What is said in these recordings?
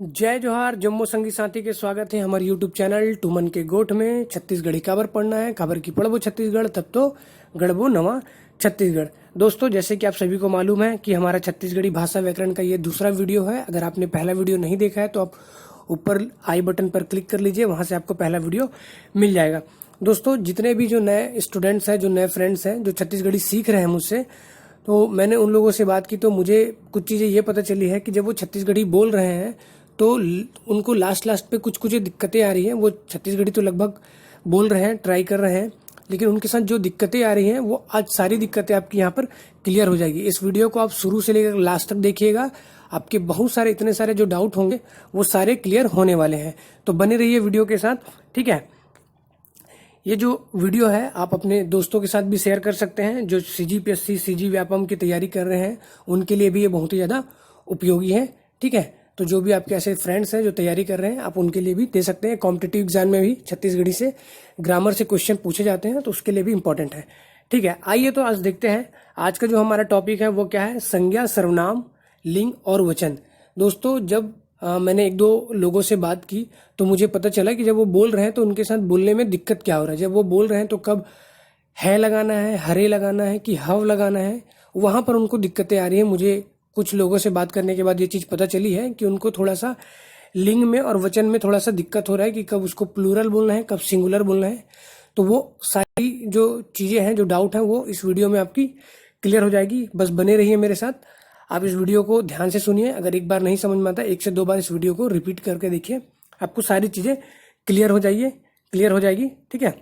जय जोहार जम्मू संगी साथी के स्वागत है हमारे यूट्यूब चैनल टूमन के गोठ में। छत्तीसगढ़ी खबर पढ़ना है, खबर की पढ़बो छत्तीसगढ़ तब तो गढ़बो नवा छत्तीसगढ़। दोस्तों, जैसे कि आप सभी को मालूम है कि हमारा छत्तीसगढ़ी भाषा व्याकरण का ये दूसरा वीडियो है। अगर आपने पहला वीडियो नहीं देखा है तो आप ऊपर आई बटन पर क्लिक कर लीजिए, वहां से आपको पहला वीडियो मिल जाएगा। दोस्तों, जितने भी जो नए स्टूडेंट्स हैं, जो नए फ्रेंड्स हैं, जो छत्तीसगढ़ी सीख रहे हैं मुझसे, तो मैंने उन लोगों से बात की तो मुझे कुछ चीज़ें ये पता चली है कि जब वो छत्तीसगढ़ी बोल रहे हैं तो उनको लास्ट पे कुछ कुछ दिक्कतें आ रही हैं। वो छत्तीसगढ़ी तो लगभग बोल रहे हैं, ट्राई कर रहे हैं, लेकिन उनके साथ जो दिक्कतें आ रही हैं वो आज सारी दिक्कतें आपकी यहाँ पर क्लियर हो जाएगी। इस वीडियो को आप शुरू से लेकर लास्ट तक देखिएगा, आपके बहुत सारे इतने सारे जो डाउट होंगे वो सारे क्लियर होने वाले हैं। तो बने रहिए वीडियो के साथ, ठीक है। ये जो वीडियो है आप अपने दोस्तों के साथ भी शेयर कर सकते हैं। जो CGPSC CG व्यापम की तैयारी कर रहे हैं उनके लिए भी ये बहुत ही ज़्यादा उपयोगी है, ठीक है। तो जो भी आपके ऐसे फ्रेंड्स हैं जो तैयारी कर रहे हैं, आप उनके लिए भी दे सकते हैं। कॉम्पिटिटिव एग्जाम में भी छत्तीसगढ़ी से ग्रामर से क्वेश्चन पूछे जाते हैं, तो उसके लिए भी इंपॉर्टेंट है, ठीक है। आइए तो आज देखते हैं आज का जो हमारा टॉपिक है वो क्या है। संज्ञा, सर्वनाम, लिंग और वचन। दोस्तों, जब मैंने एक दो लोगों से बात की तो मुझे पता चला कि जब वो बोल रहे हैं तो उनके साथ बोलने में दिक्कत क्या हो रहा है। जब वो बोल रहे हैं तो कब है लगाना है, हरे लगाना है कि हव लगाना है, वहां पर उनको दिक्कतें आ रही है। मुझे कुछ लोगों से बात करने के बाद ये चीज़ पता चली है कि उनको थोड़ा सा लिंग में और वचन में थोड़ा सा दिक्कत हो रहा है कि कब उसको प्लूरल बोलना है, कब सिंगुलर बोलना है। तो वो सारी जो चीज़ें हैं, जो डाउट हैं, वो इस वीडियो में आपकी क्लियर हो जाएगी। बस बने रहिए मेरे साथ, आप इस वीडियो को ध्यान से सुनिए। अगर एक बार नहीं समझ में आता, एक से दो बार इस वीडियो को रिपीट करके देखिए, आपको सारी चीज़ें क्लियर हो जाएगी, ठीक है।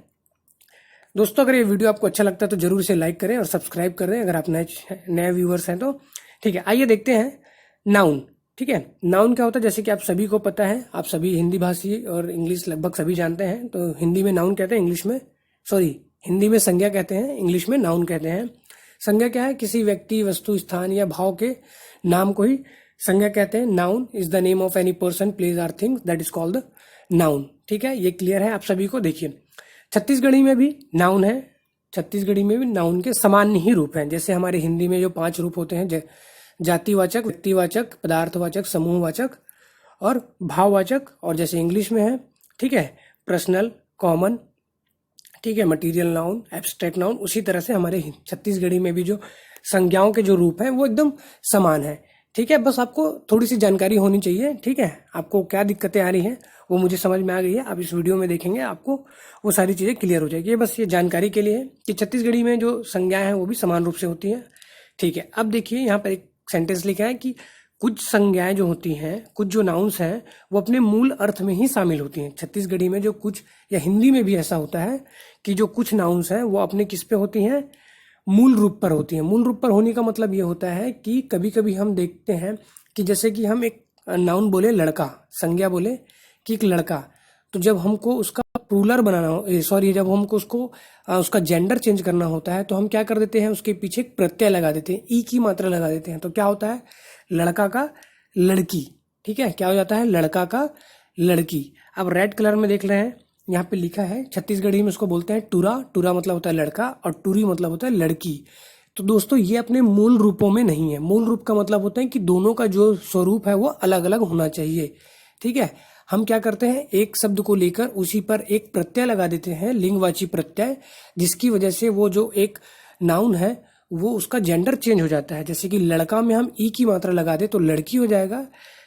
दोस्तों, अगर ये वीडियो आपको अच्छा लगता है तो जरूर इसे लाइक करें और सब्सक्राइब करें अगर आप नए व्यूवर्स हैं तो, ठीक है। आइए देखते हैं नाउन, ठीक है। नाउन क्या होता है, जैसे कि आप सभी को पता है, आप सभी हिंदी भाषी और इंग्लिश लगभग सभी जानते हैं। तो हिंदी में नाउन कहते हैं, हिंदी में संज्ञा कहते हैं, इंग्लिश में नाउन कहते हैं। संज्ञा क्या है, किसी व्यक्ति, वस्तु, स्थान या भाव के नाम को ही संज्ञा कहते हैं। Noun is the name of any person, place or things that is called the noun, ठीक है। ये क्लियर है आप सभी को। देखिए, छत्तीसगढ़ी में भी नाउन है, छत्तीसगढ़ी में भी नाउन के समान ही रूप हैं। जैसे हमारे हिंदी में जो 5 रूप होते हैं, जातिवाचक, व्यक्तिवाचक, पदार्थवाचक, समूहवाचक और भाववाचक, और जैसे इंग्लिश में है, ठीक है, पर्सनल, कॉमन, ठीक है, मटीरियल नाउन, एब्स्ट्रैक्ट नाउन। उसी तरह से हमारे छत्तीसगढ़ी में भी जो संज्ञाओं के जो रूप हैं वो एकदम समान है, ठीक है। बस आपको थोड़ी सी जानकारी होनी चाहिए, ठीक है। आपको क्या दिक्कतें आ रही हैं वो मुझे समझ में आ गई है। आप इस वीडियो में देखेंगे, आपको वो सारी चीज़ें क्लियर हो जाएगी। बस ये जानकारी के लिए है कि छत्तीसगढ़ी में जो संज्ञाएं हैं वो भी समान रूप से होती हैं, ठीक है। अब देखिए, यहाँ पर एक सेंटेंस लिखा है कि कुछ संज्ञाएं जो होती हैं, कुछ जो नाउन्स हैं, वो अपने मूल अर्थ में ही शामिल होती हैं। छत्तीसगढ़ी में जो कुछ, या हिंदी में भी ऐसा होता है कि जो कुछ नाउन्स हैं वो अपने किस पे होती हैं, मूल रूप पर होती हैं। मूल रूप पर होने का मतलब ये होता है कि कभी कभी हम देखते हैं कि जैसे कि हम एक नाउन बोले लड़का, संज्ञा बोले कि एक लड़का, तो जब हमको उसका प्लूरल बनाना हो, जब हमको उसका जेंडर चेंज करना होता है तो हम क्या कर देते हैं, उसके पीछे एक प्रत्यय लगा देते हैं, ई की मात्रा लगा देते हैं। तो क्या होता है, लड़का का लड़की, ठीक है। क्या हो जाता है, लड़का का लड़की। अब रेड कलर में देख रहे हैं, यहाँ पे लिखा है, छत्तीसगढ़ी में उसको बोलते हैं टूरा। टूरा मतलब होता है लड़का और टूरी मतलब होता है लड़की। तो दोस्तों, ये अपने मूल रूपों में नहीं है। मूल रूप का मतलब होता है कि दोनों का जो स्वरूप है वो अलग अलग होना चाहिए, ठीक है। हम क्या करते हैं, एक शब्द को लेकर उसी पर एक प्रत्यय लगा देते हैं, लिंगवाची प्रत्यय, जिसकी वजह से वो जो एक नाउन है वो उसका जेंडर चेंज हो जाता है। जैसे कि लड़का में हम ई की मात्रा लगा दे तो लड़की हो जाएगा।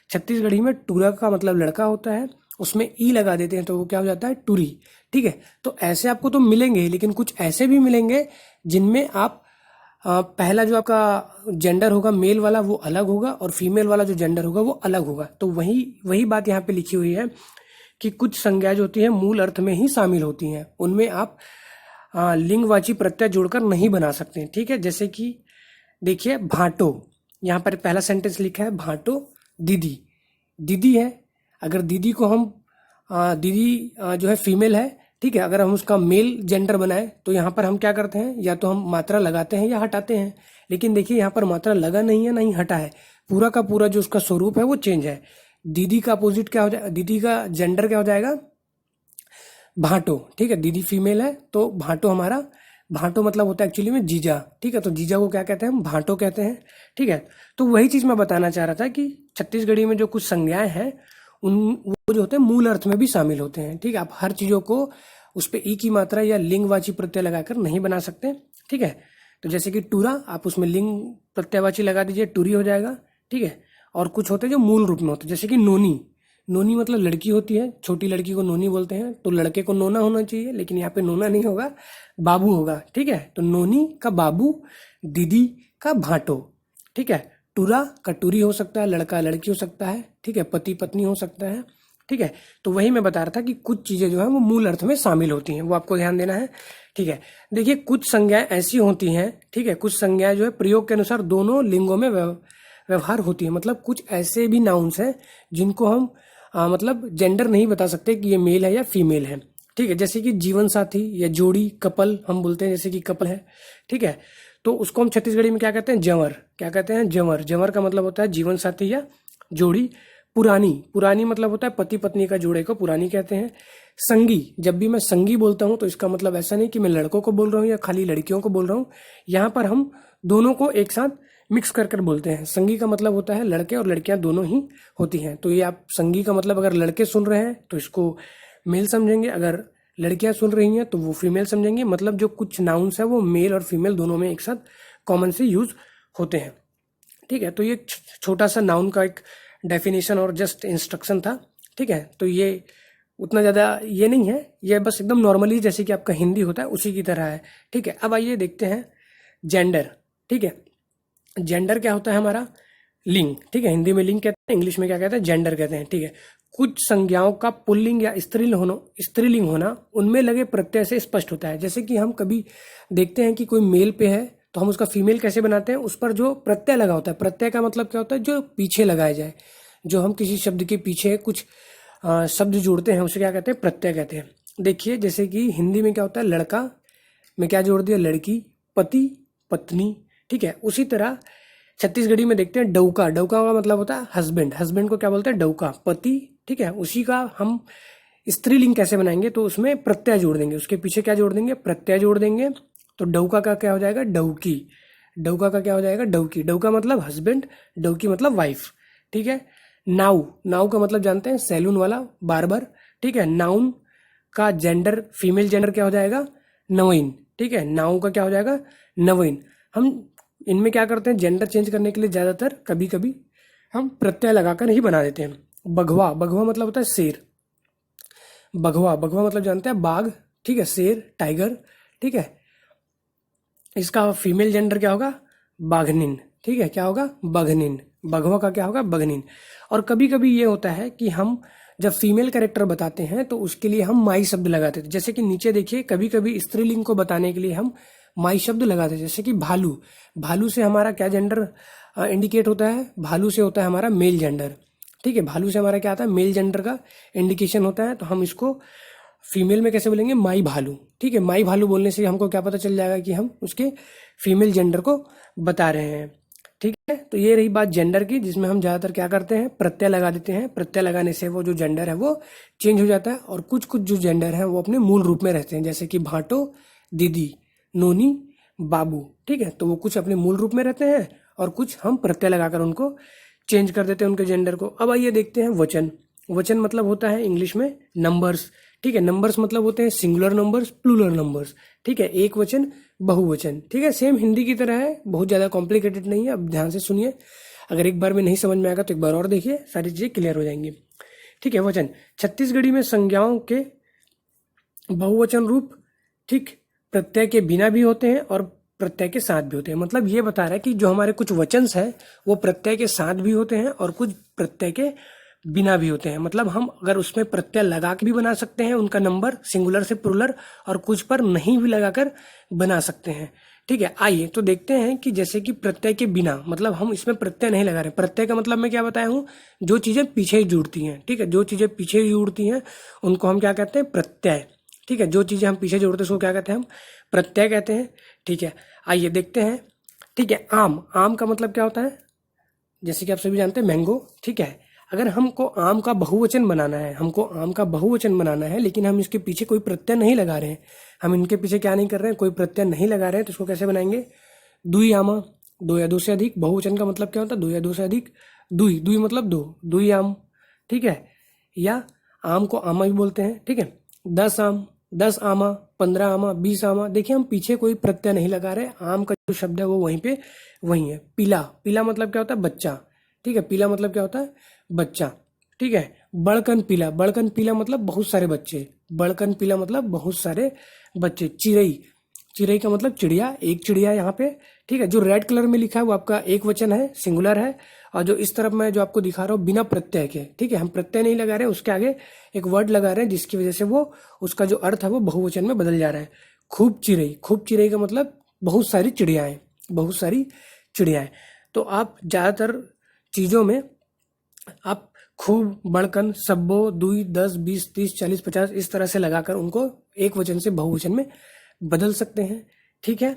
छत्तीसगढ़ी में टूरा का मतलब लड़का होता है, उसमें ई लगा देते हैं तो वो क्या हो जाता है, टूरी, ठीक है। तो ऐसे आपको तो मिलेंगे, लेकिन कुछ ऐसे भी मिलेंगे जिनमें आप पहला जो आपका जेंडर होगा मेल वाला वो अलग होगा और फीमेल वाला जो जेंडर होगा वो अलग होगा। तो वही बात यहाँ पे लिखी हुई है कि कुछ संज्ञा जो होती है मूल अर्थ में ही शामिल होती हैं, उनमें आप लिंगवाची प्रत्यय जोड़कर नहीं बना सकते, ठीक है। जैसे कि देखिए, भाटो, यहाँ पर पहला सेंटेंस लिखा है, भाटो दीदी। दीदी है, अगर दीदी को हम दीदी जो है फीमेल है, ठीक है। अगर हम उसका मेल जेंडर बनाए तो यहाँ पर हम क्या करते हैं, या तो हम मात्रा लगाते हैं या हटाते हैं। लेकिन देखिए, यहाँ पर मात्रा लगा नहीं है, नहीं हटा है, पूरा का पूरा जो उसका स्वरूप है वो चेंज है। दीदी का अपोजिट क्या हो जाएगा, दीदी का जेंडर क्या हो जाएगा, भाटो, ठीक है। दीदी फीमेल है तो भाटो मतलब होता है एक्चुअली में जीजा, ठीक है। तो जीजा को क्या कहते हैं, हम भाटो कहते हैं, ठीक है। तो वही चीज मैं बताना चाह रहा था कि छत्तीसगढ़ी में जो कुछ संज्ञाएं हैं वो जो होते हैं मूल अर्थ में भी शामिल होते हैं। ठीक है, आप हर चीज़ों को उस पर ई की मात्रा या लिंगवाची प्रत्यय लगाकर नहीं बना सकते। ठीक है, तो जैसे कि टूरा, आप उसमें लिंग प्रत्ययवाची लगा दीजिए, टूरी हो जाएगा। ठीक है, और कुछ होते हैं जो मूल रूप में होते हैं, जैसे कि नोनी। नोनी मतलब लड़की होती है, छोटी लड़की को नोनी बोलते हैं, तो लड़के को नोना होना चाहिए, लेकिन यहाँ पे नोना नहीं होगा, बाबू होगा। ठीक है, तो नोनी का बाबू, दीदी का भाटो। ठीक है, टूरा का टूरी हो सकता है, लड़का लड़की हो सकता है। ठीक है, पति पत्नी हो सकता है। ठीक है, तो वही मैं बता रहा था कि कुछ चीजें जो है वो मूल अर्थ में शामिल होती हैं, वो आपको ध्यान देना है। ठीक है, देखिए कुछ संज्ञाएं ऐसी होती हैं, ठीक है, कुछ संज्ञाएं जो है प्रयोग के अनुसार दोनों लिंगों में व्यवहार होती है। मतलब कुछ ऐसे भी नाउन्स हैं जिनको हम मतलब जेंडर नहीं बता सकते कि ये मेल है या फीमेल है। ठीक है, जैसे कि जीवन साथी या जोड़ी, कपल हम बोलते हैं, जैसे कि कपल है। ठीक है, तो उसको हम छत्तीसगढ़ी में क्या कहते हैं, जंवर। क्या कहते हैं, जंवर। जंवर का मतलब होता है जीवन साथी या जोड़ी। पुरानी, पुरानी मतलब होता है पति पत्नी का जोड़े को पुरानी कहते हैं। संगी, जब भी मैं संगी बोलता हूं तो इसका मतलब ऐसा नहीं कि मैं लड़कों को बोल रहा हूं या खाली लड़कियों को बोल रहा हूं। यहाँ पर हम दोनों को एक साथ मिक्स कर कर बोलते हैं। संगी का मतलब होता है लड़के और लड़कियां दोनों ही होती हैं। तो ये आप संगी का मतलब अगर लड़के सुन रहे हैं तो इसको मेल समझेंगे, अगर लड़कियां सुन रही हैं तो वो फीमेल समझेंगे। मतलब जो कुछ नाउन्स है वो मेल और फीमेल दोनों में एक साथ कॉमन से यूज होते हैं। ठीक है, तो ये छोटा सा नाउन का एक डेफिनेशन और जस्ट इंस्ट्रक्शन था। ठीक है, तो ये उतना ज़्यादा ये नहीं है, ये बस एकदम नॉर्मली जैसे कि आपका हिंदी होता है उसी की तरह है। ठीक है, अब आइए देखते हैं जेंडर। ठीक है, जेंडर क्या होता है हमारा, लिंग। ठीक है, हिंदी में लिंग कहते हैं, इंग्लिश में क्या कहते हैं, जेंडर कहते हैं। ठीक है, कुछ संज्ञाओं का पुल्लिंग या स्त्रीलिंग होना उनमें लगे प्रत्यय से स्पष्ट होता है। जैसे कि हम कभी देखते हैं कि कोई मेल पे है तो हम उसका फीमेल कैसे बनाते हैं, उस पर जो प्रत्यय लगा होता है। प्रत्यय का मतलब क्या होता है, जो पीछे लगाया जाए। जो हम किसी शब्द के पीछे कुछ शब्द जोड़ते हैं उसे क्या कहते हैं, प्रत्यय कहते हैं। देखिए जैसे कि हिंदी में क्या होता है, लड़का में क्या जोड़ दिया, लड़की, पति, पत्नी। ठीक है, उसी तरह छत्तीसगढ़ी में देखते हैं डउका। डउका का मतलब होता है हस्बैंड। हस्बैंड को क्या बोलते हैं, डउका, पति। ठीक है, उसी का हम स्त्रीलिंग कैसे बनाएंगे, तो उसमें प्रत्यय जोड़ देंगे, उसके पीछे क्या जोड़ देंगे, प्रत्यय जोड़ देंगे। तो डउका का क्या हो जाएगा, डउकी। डउका का क्या हो जाएगा, डउकी। डउका मतलब हस्बैंड, डउकी मतलब वाइफ। ठीक है, नाउ, नाउ का मतलब जानते हैं, सैलून वाला, बार्बर। ठीक है, नाउन का जेंडर, फीमेल जेंडर क्या हो जाएगा, नवीन। ठीक है, नाउ का क्या हो जाएगा, नवीन। हम इनमें क्या करते हैं, जेंडर चेंज करने के लिए ज़्यादातर कभी कभी हम प्रत्यय लगाकर ही बना देते हैं। बघवा, बघवा मतलब होता है शेर। बघवा, बघवा मतलब जानते हैं बाघ। ठीक है, शेर, टाइगर। ठीक है, इसका फीमेल जेंडर क्या होगा, बाघनिन। ठीक है, क्या होगा, बघनिन। बघवा का क्या होगा, बघनिन। और कभी कभी ये होता है कि हम जब फीमेल कैरेक्टर बताते हैं तो उसके लिए हम माई शब्द लगाते थे। जैसे कि नीचे देखिए, कभी कभी स्त्रीलिंग को बताने के लिए हम माई शब्द लगाते हैं। जैसे कि भालू, भालू से हमारा क्या जेंडर इंडिकेट होता है, भालू से होता है हमारा मेल जेंडर। ठीक है, भालू से हमारा क्या आता है, मेल जेंडर का इंडिकेशन होता है। तो हम इसको फीमेल में कैसे बोलेंगे, माई भालू। ठीक है, माई भालू बोलने से हमको क्या पता चल जाएगा कि हम उसके फीमेल जेंडर को बता रहे हैं। ठीक है, तो ये रही बात जेंडर की, जिसमें हम ज़्यादातर क्या करते हैं, प्रत्यय लगा देते हैं। प्रत्यय लगाने से वो जो जेंडर है वो चेंज हो जाता है, और कुछ कुछ जो जेंडर है वो अपने मूल रूप में रहते हैं। जैसे कि भाटो, दीदी, नोनी, बाबू। ठीक है, तो वो कुछ अपने मूल रूप में रहते हैं और कुछ हम प्रत्यय लगाकर उनको चेंज कर देते हैं उनके जेंडर को। अब आइए देखते हैं वचन। वचन मतलब होता है इंग्लिश में नंबर्स। ठीक है, नंबर्स मतलब होते हैं सिंगुलर नंबर्स, प्लूरल नंबर्स। ठीक है, एक वचन, बहुवचन। ठीक है, सेम हिंदी की तरह है, बहुत ज़्यादा कॉम्प्लिकेटेड नहीं है। अब ध्यान से सुनिए, अगर एक बार में नहीं समझ में आएगा तो एक बार और देखिए, सारी चीज़ें क्लियर हो जाएंगी। ठीक है, वचन छत्तीसगढ़ी में संज्ञाओं के बहुवचन रूप ठीक प्रत्यय के बिना भी होते हैं और प्रत्यय के साथ भी होते हैं। मतलब ये बता रहा है कि जो हमारे कुछ वचन है वो प्रत्यय के साथ भी होते हैं और कुछ प्रत्यय के बिना भी होते हैं। मतलब हम अगर उसमें प्रत्यय लगा के भी बना सकते हैं उनका नंबर सिंगुलर से प्लूरल, और कुछ पर नहीं भी लगाकर बना सकते हैं। ठीक है, आइए तो देखते हैं कि जैसे कि प्रत्यय के बिना, मतलब हम इसमें प्रत्यय नहीं लगा रहे। प्रत्यय का मतलब मैं क्या बताया हूँ, जो चीजें पीछे जुड़ती हैं। ठीक है, जो चीजें पीछे जुड़ती हैं उनको हम क्या कहते हैं, प्रत्यय। ठीक है, जो चीजें हम पीछे जोड़ते हैं उसको क्या कहते हैं, हम प्रत्यय कहते हैं। ठीक है, आइए देखते हैं। ठीक है, आम, आम का मतलब क्या होता है, जैसे कि आप सभी जानते हैं मैंगो। ठीक है, अगर हमको आम का बहुवचन बनाना है, हमको आम का बहुवचन बनाना है, लेकिन हम इसके पीछे कोई प्रत्यय नहीं लगा रहे हैं, हम इनके पीछे क्या नहीं कर रहे हैं, कोई प्रत्यय नहीं लगा रहे हैं, तो इसको कैसे बनाएंगे, दुई आमा, दो या दो से अधिक। बहुवचन का मतलब क्या होता है, दो या दो से अधिक। दुई, दुई मतलब दो, दुई आम। ठीक है, या आम को आमा भी बोलते हैं, ठीक है। 10 आम, 10 आमा, 15 आमा, 20 आमा। देखिए हम पीछे कोई प्रत्यय नहीं लगा रहे, आम का जो शब्द है वो वहीं पे वही है। पीला, पीला मतलब क्या होता है? बच्चा, ठीक है। पीला मतलब क्या होता है? बच्चा, ठीक है। बड़कन पीला, बड़कन पीला मतलब बहुत सारे बच्चे, बड़कन पीला मतलब बहुत सारे बच्चे। चिड़ई, चिड़ई का मतलब चिड़िया, एक चिड़िया यहाँ पे, ठीक है। जो रेड कलर में लिखा है वो आपका एक वचन है, सिंगुलर है। और जो इस तरफ मैं जो आपको दिखा रहा हूँ बिना प्रत्यय के, ठीक है, हम प्रत्यय नहीं लगा रहे, उसके आगे एक वर्ड लगा रहे हैं जिसकी वजह से वो उसका जो अर्थ है वो बहुवचन में बदल जा रहा है। खूब चिड़ई, खूब चिड़ई का मतलब बहुत सारी चिड़ियाएं, बहुत सारी चिड़ियाएं। तो आप ज्यादातर चीजों में आप खूब, बड़कन, सब्बो, दुई, 10, 20, 30, 40, 50 इस तरह से लगाकर उनको एक वचन से बहुवचन में बदल सकते हैं, ठीक है।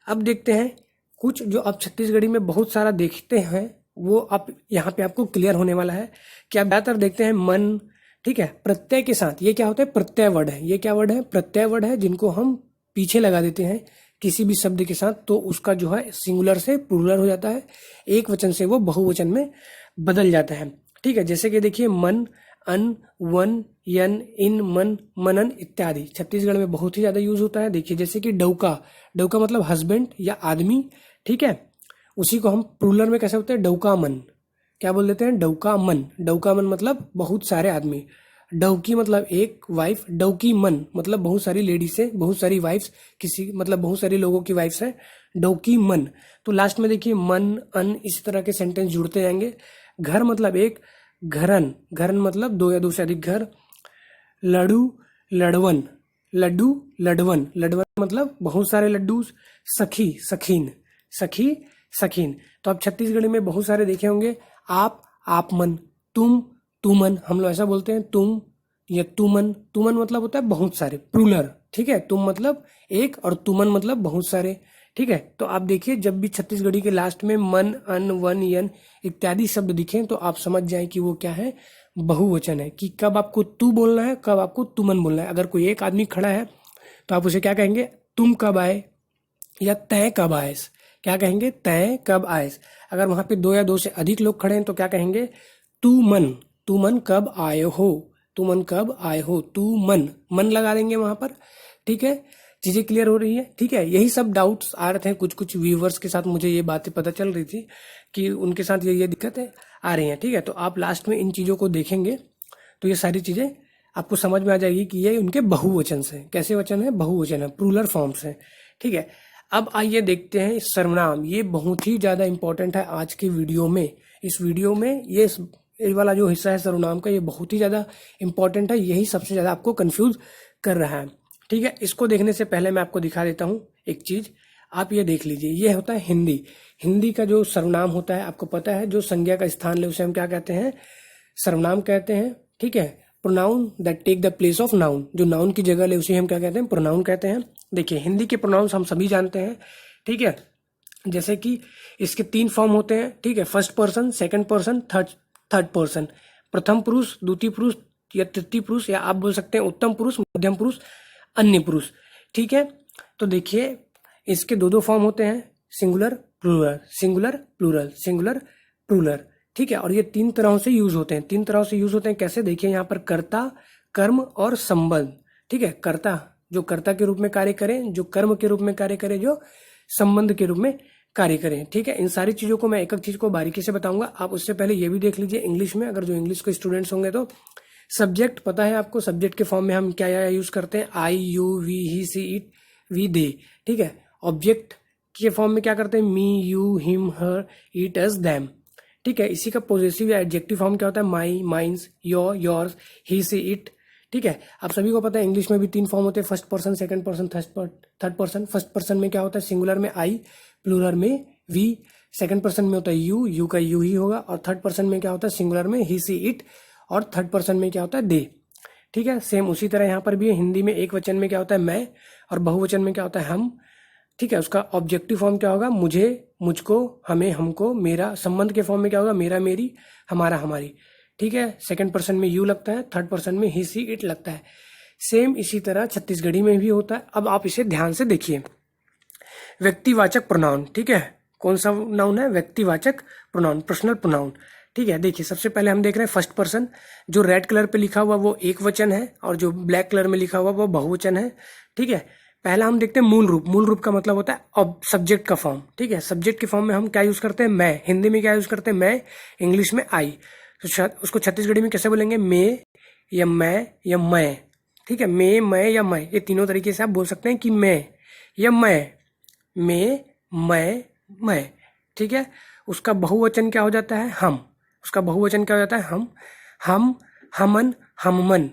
अब देखते हैं कुछ जो आप छत्तीसगढ़ी में बहुत सारा देखते हैं, वो आप यहाँ पे आपको क्लियर होने वाला है कि आप ज्यादातर देखते हैं मन, ठीक है, प्रत्यय के साथ। ये क्या होता है? प्रत्यय वर्ड है। ये क्या वर्ड है? प्रत्यय वर्ड है, जिनको हम पीछे लगा देते हैं किसी भी शब्द के साथ, तो उसका जो है सिंगुलर से प्लूरल हो जाता है, एक वचन से वो बहुवचन में बदल जाता है, ठीक है। जैसे कि देखिए मन, अन, वन, यन, इन, मन, मनन इत्यादि छत्तीसगढ़ में बहुत ही ज्यादा यूज होता है। देखिए जैसे कि डौका, डौका मतलब हस्बैंड या आदमी, ठीक है। उसी को हम प्लूरल में कैसे होते हैं? डौका मन, क्या बोल देते हैं? डौका मन। डौका मन मतलब बहुत सारे आदमी। डौकी मतलब एक वाइफ, डौकी मन मतलब बहुत सारी लेडीज है, बहुत सारी वाइफ्स, किसी मतलब बहुत सारी लोगों की वाइफ्स है, डौकी मन। तो लास्ट में देखिए मन, अन, इस तरह के सेंटेंस जुड़ते जाएंगे। घर मतलब एक, घरन, घरन मतलब दो या दो से अधिक घर। लड्डू, लड़वन, लड्डू, लडवन, लडवन मतलब बहुत सारे लड्डू। सखी, सखीन, सखी, सखीन। तो आप छत्तीसगढ़ी में बहुत सारे देखे होंगे। आप, आपमन, तुम, तुमन, हम लोग ऐसा बोलते हैं, तुम या तुमन। तुमन मतलब होता है बहुत सारे, प्लूरल, ठीक है। तुम मतलब एक और तुमन मतलब बहुत सारे, ठीक है। तो आप देखिए जब भी छत्तीसगढ़ी के लास्ट में मन, अन, वन, यन इत्यादि शब्द दिखें तो आप समझ जाएं कि वो क्या है? बहुवचन है। कि कब आपको तू बोलना है, कब आपको तुमन बोलना है। अगर कोई एक आदमी खड़ा है तो आप उसे क्या कहेंगे? तुम कब आए, या तय कब आएस। क्या कहेंगे? तय कब आएस। अगर वहां पे दो या दो से अधिक लोग खड़े हैं तो क्या कहेंगे? तू मन, तू मन कब आए हो, तू मन कब आए हो, तू मन, मन लगा देंगे वहां पर, ठीक है। चीजें क्लियर हो रही है, ठीक है। यही सब डाउट्स आ रहे थे कुछ कुछ व्यूवर्स के साथ, मुझे ये बातें पता चल रही थी कि उनके साथ ये दिक्कतें आ रही हैं, ठीक है। तो आप लास्ट में इन चीजों को देखेंगे तो ये सारी चीजें आपको समझ में आ जाएगी कि ये उनके बहुवचन से, कैसे वचन है? बहुवचन है, प्लूरल फॉर्म्स है, ठीक है। अब आइए देखते हैं सर्वनाम। ये बहुत ही ज्यादा इंपॉर्टेंट है आज के वीडियो में। इस वीडियो में ये वाला जो हिस्सा है सर्वनाम का, ये बहुत ही ज्यादा इंपॉर्टेंट है। यही सबसे ज्यादा आपको कंफ्यूज कर रहा है, ठीक है। इसको देखने से पहले मैं आपको दिखा देता हूँ एक चीज। आप ये देख लीजिए, ये होता है हिंदी। हिंदी का जो सर्वनाम होता है आपको पता है, जो संज्ञा का स्थान ले उसे हम क्या कहते हैं? सर्वनाम कहते हैं, ठीक है। Pronoun that take the place of noun, जो नाउन की जगह ले उसे हम क्या कहते हैं? प्रोनाउन कहते हैं। देखिए हिंदी के प्रोनाउंस हम सभी जानते हैं, ठीक है। जैसे कि इसके 3 फॉर्म होते हैं, ठीक है। First person, second person, third person. प्रथम पुरुष, द्वितीय पुरुष या तृतीय पुरुष, या आप बोल सकते हैं उत्तम पुरुष, मध्यम पुरुष, अन्य पुरुष, ठीक है। तो देखिए इसके दो फॉर्म होते हैं, singular plural, singular plural, singular plural, ठीक है। और ये 3 तरह से यूज होते हैं। 3 तरह से यूज होते हैं कैसे? देखिए यहाँ पर कर्ता, कर्म और संबंध, ठीक है। कर्ता जो कर्ता के रूप में कार्य करें, जो कर्म के रूप में कार्य करें, जो संबंध के रूप में कार्य करें, ठीक है। इन सारी चीजों को मैं एक एक चीज को बारीकी से बताऊंगा। आप उससे पहले ये भी देख लीजिए इंग्लिश में, अगर जो इंग्लिश के स्टूडेंट्स होंगे तो सब्जेक्ट पता है आपको। सब्जेक्ट के फॉर्म में हम क्या यूज करते हैं? I, you, we, he, she, it, we, they, ठीक है। ऑब्जेक्ट के फॉर्म में क्या करते हैं? Me, you, him, her, it, us, them, ठीक है। इसी का पॉजेसिव या एडजेक्टिव फॉर्म क्या होता है? My, mines, your, yours, he, she, it, ठीक है। आप सभी को पता है इंग्लिश में भी 3 फॉर्म होते हैं, first person, second person, third person. First person में क्या होता है? सिंगुलर में आई, प्लूरल में वी। सेकंड पर्सन में होता है यू, यू का यू ही होगा। और थर्ड पर्सन में क्या होता है? सिंगुलर में ही, सी, इट। और थर्ड पर्सन में क्या होता है? दे, ठीक है। सेम उसी तरह यहाँ पर भी है। हिंदी में एक वचन में क्या होता है? मैं, और बहुवचन में क्या होता है? हम, ठीक है। उसका ऑब्जेक्टिव फॉर्म क्या होगा? मुझे, मुझको, हमें, हमको, मेरा। संबंध के फॉर्म में क्या होगा? मेरा, मेरी, हमारा, हमारी, ठीक है। सेकंड पर्सन में यू लगता है, थर्ड पर्सन में ही, सी, इट लगता है। सेम इसी तरह छत्तीसगढ़ी में भी होता है। अब आप इसे ध्यान से देखिए। व्यक्तिवाचक प्रोनाउन, ठीक है। कौन सा नाउन है? व्यक्तिवाचक प्रोनाउन, पर्सनल प्रोनाउन, ठीक है, देखिए सबसे पहले हम देख रहे हैं फर्स्ट पर्सन। जो रेड कलर पे लिखा हुआ वो एक वचन है और जो ब्लैक कलर में लिखा हुआ वो बहुवचन है। ठीक है, पहला हम देखते हैं मूल रूप। मूल रूप का मतलब होता है अब सब्जेक्ट का फॉर्म। ठीक है, सब्जेक्ट के फॉर्म में हम क्या यूज करते हैं? मैं। हिंदी में क्या यूज करते हैं? मैं। इंग्लिश में आई। तो उसको छत्तीसगढ़ी में कैसे बोलेंगे? मैं या मैं या मैं। ठीक है, मैं या मैं, ये तीनों तरीके से आप बोल सकते हैं कि मैं या मैं। ठीक है, उसका बहुवचन क्या हो जाता है? हम। उसका बहुवचन क्या हो जाता है? हम, हमन, हममन,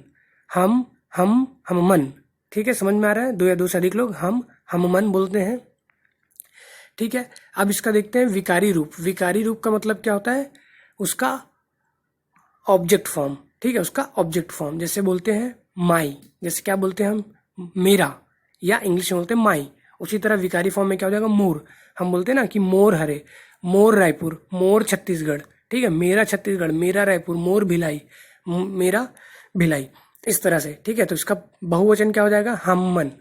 हममन। ठीक है, समझ में आ रहा है? दो या दो से अधिक लोग हममन बोलते हैं। ठीक है, अब इसका देखते हैं विकारी रूप। विकारी रूप का मतलब क्या होता है? उसका ऑब्जेक्ट फॉर्म। ठीक है, उसका ऑब्जेक्ट फॉर्म। जैसे बोलते हैं माई, जैसे क्या बोलते हैं हम? मेरा, या इंग्लिश में बोलते हैं माई। उसी तरह विकारी फॉर्म में क्या हो जाएगा? मोर। हम बोलते हैं ना कि मोर हरे, मोर रायपुर, मोर छत्तीसगढ़। ठीक है, मेरा छत्तीसगढ़, मेरा रायपुर, मोर भिलाई, मेरा भिलाई, इस तरह से। ठीक है, तो इसका बहुवचन क्या हो जाएगा? हममन,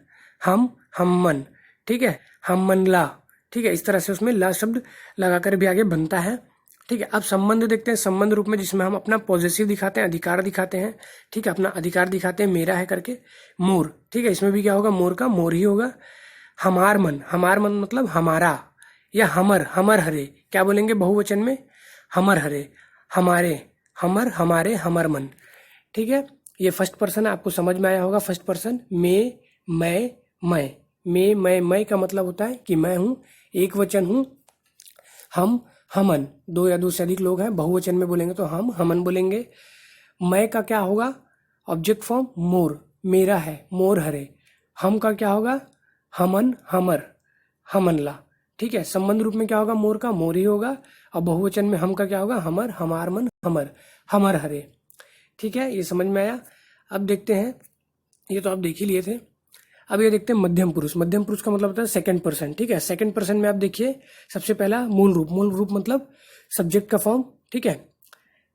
हममन। ठीक है, हममन ला। ठीक है, इस तरह से उसमें ला शब्द लगाकर भी आगे बनता है। ठीक है, अब संबंध देखते हैं। संबंध रूप में जिसमें हम अपना पॉजेसिव दिखाते हैं, अधिकार दिखाते हैं। ठीक है, अपना अधिकार दिखाते हैं मेरा है करके, मोर। ठीक है, इसमें भी क्या होगा? मोर का मोर ही होगा। हमार मन, हमार मन मतलब हमारा, या हमर, हमर हरे। क्या बोलेंगे बहुवचन में? हमर हरे, हमारे, हमर, हमारे, हमर मन। ठीक है, ये फर्स्ट पर्सन है, आपको समझ में आया होगा। फर्स्ट पर्सन मैं का मतलब होता है कि मैं हूं, एक वचन हूं। हम, हमन, दो या दो से अधिक लोग हैं। बहुवचन में बोलेंगे तो हम, हमन बोलेंगे। मैं का क्या होगा? ऑब्जेक्ट फॉर्म मोर, मेरा है, मोर हरे। हम का क्या होगा? हमन, हमर, हमनला। ठीक है, संबंध रूप में क्या होगा? मोर का मोर ही होगा। और बहुवचन में हम का क्या होगा? हमर, हमार मन, हमर, हमर हरे। ठीक है, ये समझ में आया। अब देखते हैं, ये तो आप देख ही लिए थे। अब ये देखते हैं मध्यम पुरुष। मध्यम पुरुष का मतलब होता है सेकंड पर्सन। ठीक है, सेकंड पर्सन में आप देखिए सबसे पहला मूल रूप। मूल रूप मतलब सब्जेक्ट का फॉर्म। ठीक है,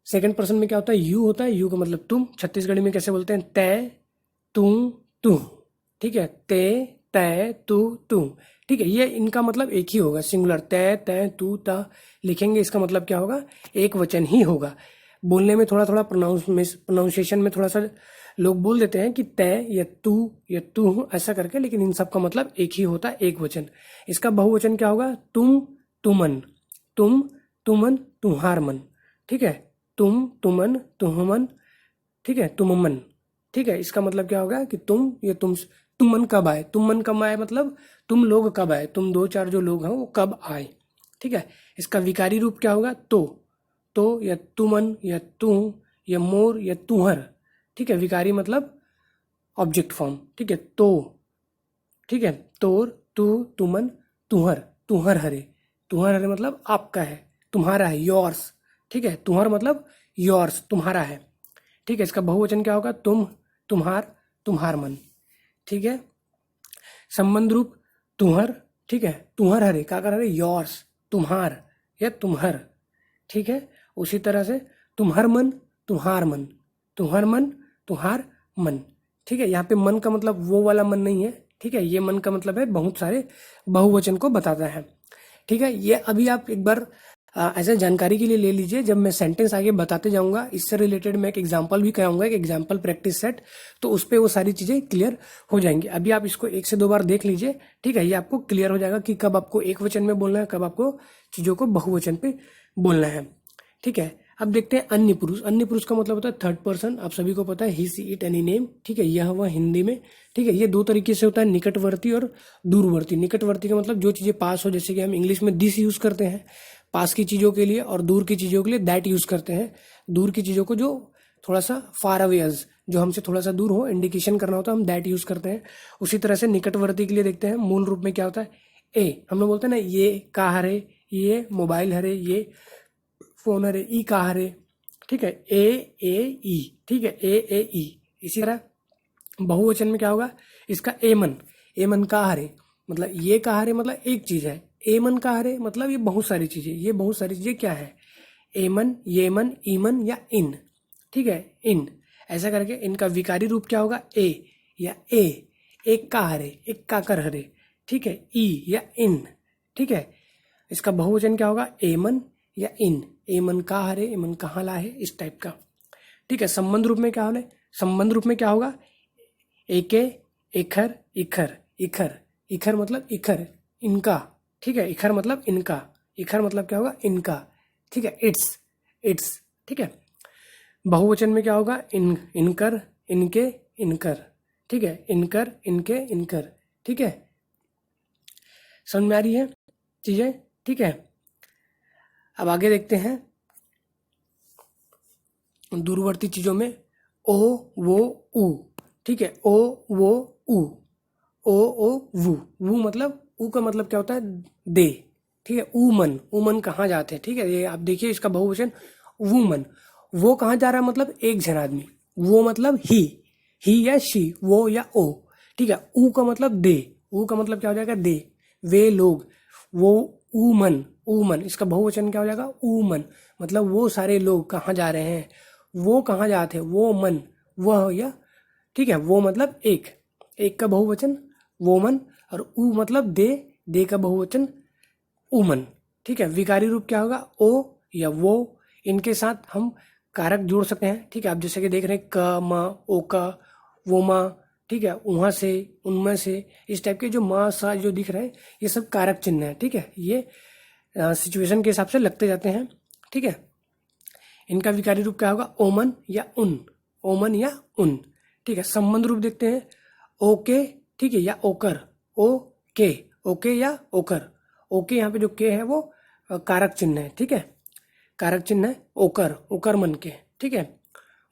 सेकंड पर्सन में क्या होता है? यू होता है। यू का मतलब तुम। छत्तीसगढ़ी में कैसे बोलते हैं? तै, तू, तू। ठीक है, ते, तै, तू, तू। ठीक है, ये इनका मतलब एक ही होगा, सिंगुलर। तै, तै, तू, ता लिखेंगे, इसका मतलब क्या होगा? एक वचन ही होगा। बोलने में थोड़ा थोड़ा प्रोनाउंसिएशन में थोड़ा सा लोग बोल देते हैं कि तय या तू ऐसा करके, लेकिन इन सब का मतलब एक ही होता है, एक वचन। इसका बहुवचन क्या होगा? तुम, तुमन, तुम, तुमन, तुम्हार मन। ठीक है, तुम, तुमन, तुमन। ठीक है, तुममन। ठीक है, इसका मतलब क्या होगा कि तुम या तुम मन कब आए? तुम मन कब आए मतलब तुम लोग कब आए? तुम दो चार जो लोग हैं वो कब आए? ठीक है, इसका विकारी रूप क्या होगा? तो या तुमन या तू या मोर या तुहर। ठीक है, विकारी मतलब ऑब्जेक्ट फॉर्म। ठीक है, तो। ठीक है, तोर, तू, तुमन, तुहर, तुहर हरे। तुहर हरे मतलब आपका है, तुम्हारा है, योर्स। ठीक है, तुहर मतलब योर्स, तुम्हारा है। ठीक है, इसका बहुवचन क्या होगा? तुम, तुम्हार, तुम्हार मन। ठीक है, संबंध रूप तुहर। ठीक है, तुहर हरे, का कर हरे? योर्स, तुम्हार या तुम्हर। ठीक है, उसी तरह से तुम्हार मन, तुम्हार मन, तुम्हार मन, तुम्हार मन। ठीक है, यहाँ पे मन का मतलब वो वाला मन नहीं है। ठीक है, ये मन का मतलब है बहुत सारे बहुवचन को बताता है। ठीक है, ये अभी आप एक बार ऐसे जानकारी के लिए ले लीजिए। जब मैं सेंटेंस आगे बताते जाऊंगा, इससे रिलेटेड मैं एक एग्जांपल भी कराऊंगा, एक एग्जांपल प्रैक्टिस सेट, तो उस पर वो सारी चीजें क्लियर हो जाएंगी। अभी आप इसको एक से दो बार देख लीजिए। ठीक है, ये आपको क्लियर हो जाएगा कि कब आपको एक वचन में बोलना है, कब आपको चीजों को बहुवचन पे बोलना है। ठीक है, अब देखते हैं अन्य पुरुष। अन्य पुरुष का मतलब होता है थर्ड पर्सन। आप सभी को पता है, ही, सी, इट, एनी नेम। ठीक है, यह हुआ हिंदी में। ठीक है, ये दो तरीके से होता है, निकटवर्ती और दूरवर्ती। निकटवर्ती का मतलब जो चीजें पास हो, जैसे कि हम इंग्लिश में दिस यूज करते हैं पास की चीजों के लिए, और दूर की चीजों के लिए दैट यूज करते हैं। दूर की चीजों को जो थोड़ा सा फार अवे, जो हमसे थोड़ा सा दूर हो, इंडिकेशन करना होता है, हम दैट यूज करते हैं। उसी तरह से निकटवर्ती के लिए देखते हैं, मूल रूप में क्या होता है? ए। हम लोग बोलते हैं ना, ये का हरे, ये मोबाइल हरे, ये फोन हरे, ई का हरे। ठीक है, ए ई। ठीक है, ए ई। इसी तरह बहुवचन में क्या होगा? इसका एमन। एमन का हरे मतलब ये का हरे मतलब एक चीज है। एमन का हरे मतलब ये बहुत सारी चीजें। ये बहुत सारी चीजें क्या है? एमन, येमन, ईमन या इन। ठीक है, इन। ऐसा करके इनका विकारी रूप क्या होगा? ए या ए। एक का हरे, एक का कर हरे। ठीक है, ई या इन। ठीक है, इसका बहुवचन क्या होगा? एमन, या इन, ए मन का हरे, ए मन कहाँ ला है, इस टाइप का। ठीक है, संबंध रूप में क्या होगा, संबंध रूप में क्या होगा, एके, एखर, इखर, इखर, इखर मतलब इखर, इनका। ठीक है, इखर मतलब इनका, इखर मतलब क्या होगा, इनका। ठीक है, इट्स, इट्स। ठीक है, बहुवचन में क्या होगा, इनकर, इनके, इनकर। ठीक है, इनकर, इनके, इनकर। ठीक है, समझ में आ रही है चीजें। ठीक है, अब आगे देखते हैं दूरवर्ती चीजों में, ओ, वो, उ। ठीक है, ओ, वो, उ, ओ वू मतलब, उ का मतलब क्या होता है, दे। ठीक है, उमन, उमन कहाँ जाते हैं। ठीक है, ये आप देखिए इसका बहुवचन वुमन। वो कहाँ जा रहा है मतलब एक जन आदमी, वो मतलब ही या शी, वो या ओ। ठीक है, ऊ का मतलब दे, ऊ का मतलब क्या हो जाएगा, दे, वे लोग, वो उमन, उमन इसका बहुवचन क्या हो जाएगा, उमन मतलब वो सारे लोग कहाँ जा रहे हैं, वो कहाँ जाते हैं, वो मन, वह या। ठीक है, वो मतलब एक, एक का बहुवचन वो मन, और ऊ मतलब दे का बहुवचन उमन। ठीक है, विकारी रूप क्या होगा, ओ या वो, इनके साथ हम कारक जोड़ सकते हैं। ठीक है, आप जैसे कि देख रहे हैं क, म, ओ का, वो माँ। ठीक है, वहाँ से, उनमें से, इस टाइप के जो माँ सा जो दिख रहे हैं, ये सब कारक चिन्ह है। ठीक है, ये सिचुएशन के हिसाब से लगते जाते हैं। ठीक है, इनका विकारी रूप क्या होगा, ओमन या उन, ओमन या उन। ठीक है, संबंध रूप देखते हैं, ओके। ठीक है, या ओकर, ओ के, ओके या ओकर। ओके यहाँ पे जो के है वो कारक चिन्ह है। ठीक है, कारक चिन्ह है ओकर, उकर मन के। ठीक है,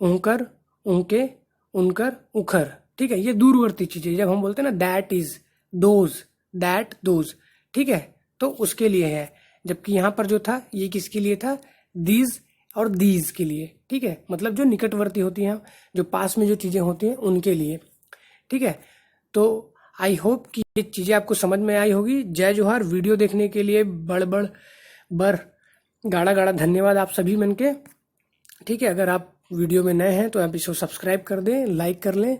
उनकर, उनके, उनकर, उखर। ठीक है, ये दूरवर्ती चीजें जब हम बोलते हैं ना, that is, those, that, those. ठीक है, तो उसके लिए है, जबकि यहाँ पर जो था ये किसके लिए था, दीज और दीज के लिए। ठीक है, मतलब जो निकटवर्ती होती हैं, जो पास में जो चीजें होती हैं उनके लिए। ठीक है, तो आई होप कि ये चीजें आपको समझ में आई होगी। जय जोहार। वीडियो देखने के लिए बर गाढ़ा गाढ़ा धन्यवाद आप सभी मन के। ठीक है, अगर आप वीडियो में नए हैं तो आप इसको सब्सक्राइब कर दें, लाइक कर लें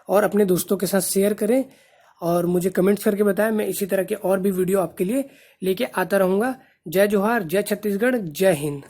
और अपने दोस्तों के साथ शेयर करें, और मुझे कमेंट्स करके बताएं। मैं इसी तरह के और भी वीडियो आपके लिए लेके आता रहूँगा। जय जोहार, जय छत्तीसगढ़, जय हिंद।